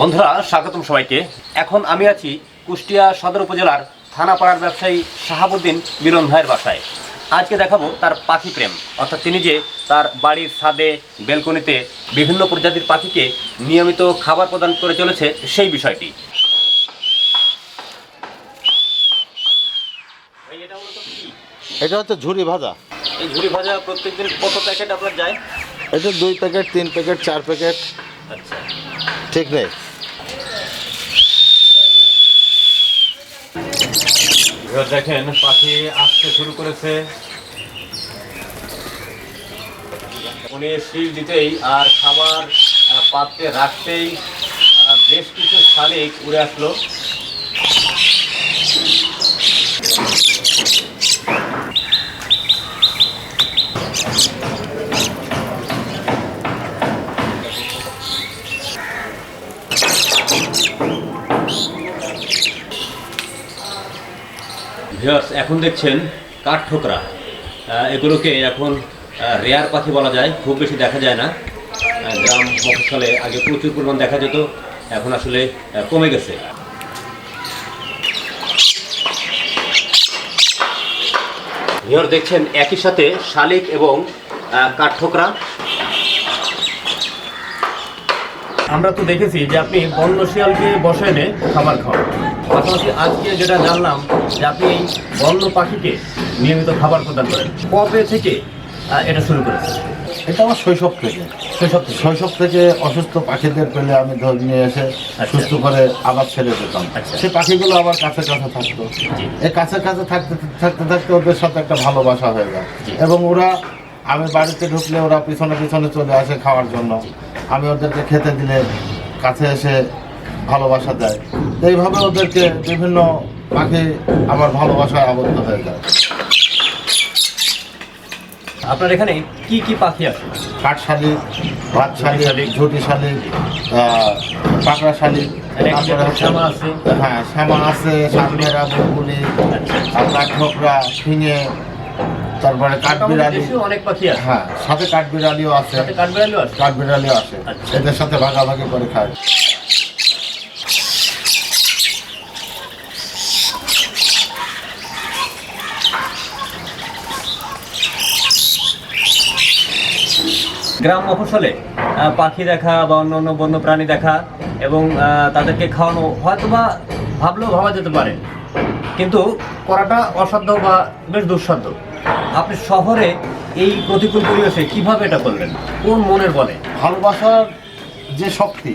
বন্ধুরা স্বাগতম সবাইকে। এখন আমি আছি কুষ্টিয়া সদর উপজেলার থানাপাড়ার ব্যবসায়ী শাহাবুদ্দিন মিলন ভাইয়ের বাসায়। আজকে দেখাবো তার পাখি প্রেম, অর্থাৎ তিনি যে তার বাড়ির ছাদে বেলকনিতে বিভিন্ন প্রজাতির পাখিকে নিয়মিত খাবার প্রদান করে চলেছে সেই বিষয়টি। এটা হচ্ছে ঝুরি ভাজা। এই ঝুরি ভাজা প্রত্যেকদিন কত প্যাকেট আপনার যায়? এটা 2 প্যাকেট, 3 প্যাকেট, 4 প্যাকেট, আচ্ছা, ঠিক নেই। দেখেন পাখি আসতে শুরু করেছে। উনি শীল দিতেই আর খাবার পাত্রে রাখতেই বেশ কিছু শালিক উড়ে আসলো। এখন দেখছেন কাঠঠোকরা, এগুলোকে এখন রেয়ার পাখি বলা যায়, খুব বেশি দেখা যায় না। গ্রাম মফস্বলে আগে প্রচুর পরিমাণ দেখা যেত, এখন আসলে কমে গেছে। ভিউয়ার দেখছেন একই সাথে শালিক এবং কাঠঠোকরা। আমরা তো দেখেছি যে আপনি বন্য শিয়ালকে বসে এনে খাবার খাওয়ান, পাশাপাশি আজকে যেটা জানলাম যে আপনি এই বন্য পাখিকে নিয়মিত খাবার প্রদান করেন। কবে থেকে এটা শুরু করেছেন? এটা আমার শৈশব থেকে অসুস্থ পাখিদের পেলে আমি ধরে নিয়ে এসে সুস্থ করে আবার ছেড়ে দিতাম। সেই পাখিগুলো আবার কাছে থাকতো। এই কাছে থাকতে ওদের সাথে একটা ভালোবাসা হয়ে যায় এবং ওরা, আমি বাড়িতে ঢুকলে ওরা পিছনে চলে আসে খাওয়ার জন্য। আমি ওদেরকে খেতে দিলে কাছে এসে ভালোবাসা দেয়। এইভাবে ওদেরকে বিভিন্ন পাখি আমার ভালোবাসায় আবদ্ধ হয়ে যায়। আপনার এখানে কি কি পাখি আছে? কাঠ শালিক, ভাত শালিক, ঝুটি শালিক, পাকড়া শালিক, শ্যামা আছে, হ্যাঁ শ্যামা আছে, সাতমেরা, বুলবুলি, কাঠঠোকরা, ফিঙে, তারপরে কাঠবিড়ালি, অনেক পাখি আছে। হ্যাঁ, সাথে কাঠবিড়ালিও আছে। কাঠবিড়ালিও আছে, এদের সাথে ভাগাভাগি করে খায়। গ্রাম মফস্বলে পাখি দেখা বা অন্য বন্য প্রাণী দেখা এবং তাদেরকে খাওয়ানো হয়তোবা ভাবলেও ভাবা যেতে পারে, কিন্তু করাটা অসাধ্য বা বেশ দুঃসাধ্য। আপনি শহরে এই প্রতিকূল পরিবেশে কিভাবে এটা করলেন? কোন মনের বলে? ভালোবাসার যে শক্তি,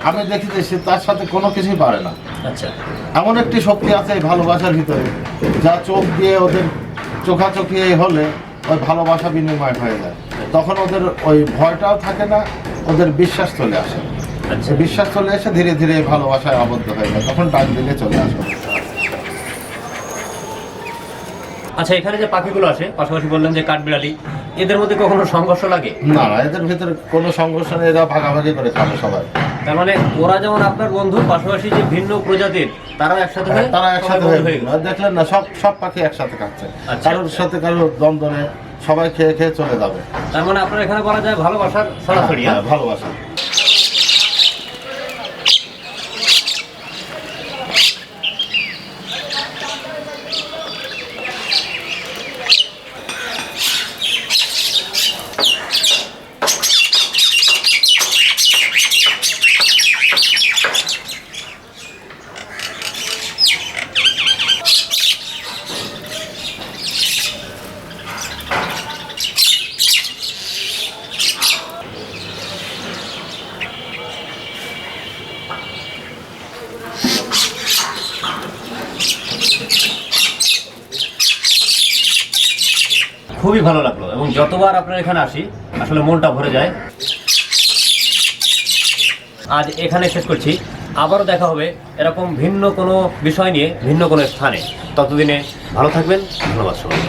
আমি দেখি যে সে তার সাথে কোনো কিছুই পারে না। আচ্ছা, এমন একটি শক্তি আছে এই ভালোবাসার ভিতরে, যা চোখ দিয়ে ওদের চোখাচোখি হলে ওই ভালোবাসা বিনিময় হয়ে যায়। তখন ওদের ওই ভয়টাও থাকে না, ওদের বিশ্বাস চলে আসে। বিশ্বাস চলে এসে ধীরে ধীরে ভালোবাসায় আবদ্ধ হয়ে যায়, তখন ডাক দিলে চলে আসে। আচ্ছা, এখানে যে পাখিগুলো আছে, পাশাপাশি বললেন যে কাঠবিড়ালি, এদের মধ্যে কখনো সংঘর্ষ লাগে? না, এদের ভিতরে কোনো সংঘর্ষ নেই, এরা ভাগাভাগি করে খাবে সবাই। তার মানে ওরা যেমন আপনার বন্ধু, পাশাপাশি যে ভিন্ন প্রজাতির তারাও একসাথে হয়ে দেখলেন না, সব পাখি একসাথে খাচ্ছে। কারোর সাথে কারোর দ্বন্দ্ব নেই, সবাই খেয়ে চলে যাবে। তার মানে আপনার এখানে বলা যায় ভালোবাসার সরাসরি। ভালোবাসা। খুবই ভালো লাগলো এবং যতবার আপনার এখানে আসি আসলে মনটা ভরে যায়। আজ এখানে শেষ করছি, আবারও দেখা হবে এরকম ভিন্ন কোনো বিষয় নিয়ে ভিন্ন কোনো স্থানে। ততদিনে ভালো থাকবেন, ধন্যবাদ সবাই।